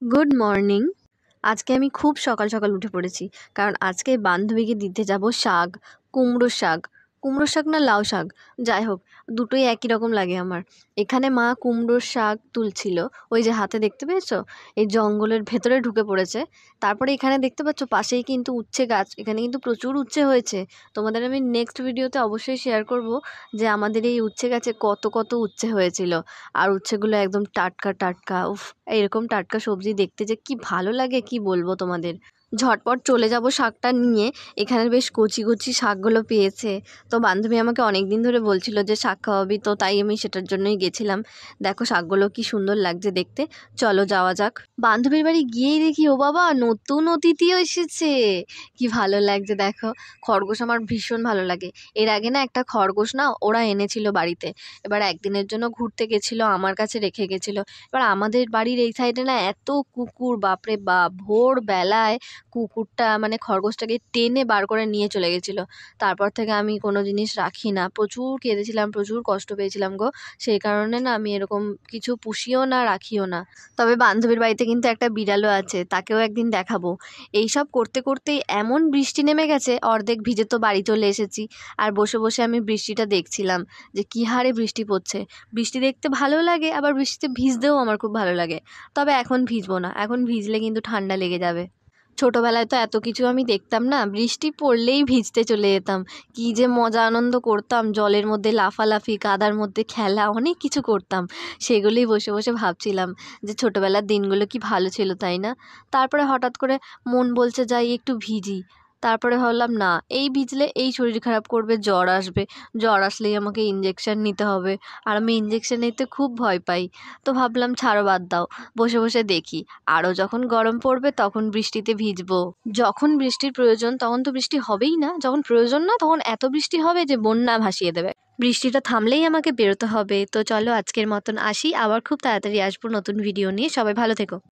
Good morning. আজকে আমি খুব সকাল সকাল উঠে পড়েছি, কারণ আজকে বান্ধবীকে দিতে যাব শাক। কুমড়ো শাক। কুমড়ো শাক না লাউ শাক, যাই হোক, দুটোই একই রকম লাগে আমার। এখানে মা কুমড়োর শাক তুলছিল, ওই যে হাতে দেখতে পেয়েছো, এই জঙ্গলের ভেতরে ঢুকে পড়েছে। তারপরে এখানে দেখতে পাচ্ছ পাশেই কিন্তু উচ্ছে গাছ, এখানে কিন্তু প্রচুর উচ্ছে হয়েছে। তোমাদের আমি নেক্সট ভিডিওতে অবশ্যই শেয়ার করব যে আমাদের এই উচ্ছে গাছে কত কত উচ্ছে হয়েছিল। আর উচ্ছেগুলো একদম টাটকা টাটকা, উফ! এরকম টাটকা সবজি দেখতে যে কি ভালো লাগে কি বলবো তোমাদের। ঝটপট চলে যাব শাকটা নিয়ে। এখানে বেশ কচি কচি শাকগুলো পেয়েছে। তো বান্ধবী আমাকে অনেক দিন ধরে বলছিল যে শাক খাওয়াবি, তো তাই আমি সেটার জন্যই গেছিলাম। দেখো শাকগুলো কি সুন্দর লাগছে দেখতে। চলো যাওয়া যাক। বান্ধবীর বাড়ি গিয়েই দেখি, ও বাবা, নতুন অতিথিও এসেছে। কি ভালো লাগছে দেখো। খরগোশ আমার ভীষণ ভালো লাগে। এর আগে না একটা খরগোশ না ওরা এনেছিল বাড়িতে। এবার একদিনের জন্য ঘুরতে গেছিলো, আমার কাছে রেখে গেছিলো। এবার আমাদের বাড়ির এই সাইডে না এত কুকুর, বাপরে বাপ! ভোর বেলায় কুকুরটা মানে খরগোশটাকে টেনে বার করে নিয়ে চলে গেছিলো। তারপর থেকে আমি কোনো জিনিস রাখি না, প্রচুর কেঁদেছিলাম, প্রচুর কষ্ট পেয়েছিলাম গো। সেই কারণে না আমি এরকম কিছু পুষিও না, রাখিও না। তবে বান্ধবীর বাড়িতে কিন্তু একটা বিড়ালও আছে, তাকেও একদিন দেখাবো। এইসব করতে করতেই এমন বৃষ্টি নেমে গেছে, অর্ধেক ভিজে তো বাড়ি চলে এসেছি। আর বসে বসে আমি বৃষ্টিটা দেখছিলাম যে কী হারে বৃষ্টি পড়ছে। বৃষ্টি দেখতে ভালো লাগে, আবার বৃষ্টিতে ভিজতেও আমার খুব ভালো লাগে। তবে এখন ভিজবো না, এখন ভিজলে কিন্তু ঠান্ডা লেগে যাবে। ছোটবেলায় তো এত কিছু আমি দেখতাম না, বৃষ্টি পড়লেই ভিজতে চলে যেতাম। কি যে মজা আনন্দ করতাম, জলের মধ্যে লাফালাফি, কাদার মধ্যে খেলা, অনেক কিছু করতাম। সেগুলোই বসে বসে ভাবছিলাম যে ছোটবেলার দিনগুলো কি ভালো ছিল, তাই না? তারপরে হঠাৎ করে মন বলছে যাই একটু ভিজি। তারপরে ভাবলাম না, এই ভিজলে এই শরীর খারাপ করবে, জ্বর আসবে। জ্বর আসলেই আমাকে ইঞ্জেকশন নিতে হবে, আর আমি ইঞ্জেকশন নিতে খুব ভয় পাই। তো ভাবলাম ছাড়ো, বাদ দাও, বসে বসে দেখি। আরও যখন গরম পড়বে তখন বৃষ্টিতে ভিজবো। যখন বৃষ্টির প্রয়োজন তখন তো বৃষ্টি হবেই না, যখন প্রয়োজন না তখন এত বৃষ্টি হবে যে বন্যা ভাসিয়ে দেবে। বৃষ্টিটা থামলেই আমাকে বেরোতে হবে। তো চলো আজকের মতন আসি, আবার খুব তাড়াতাড়ি আসবো নতুন ভিডিও নিয়ে। সবাই ভালো থেকো।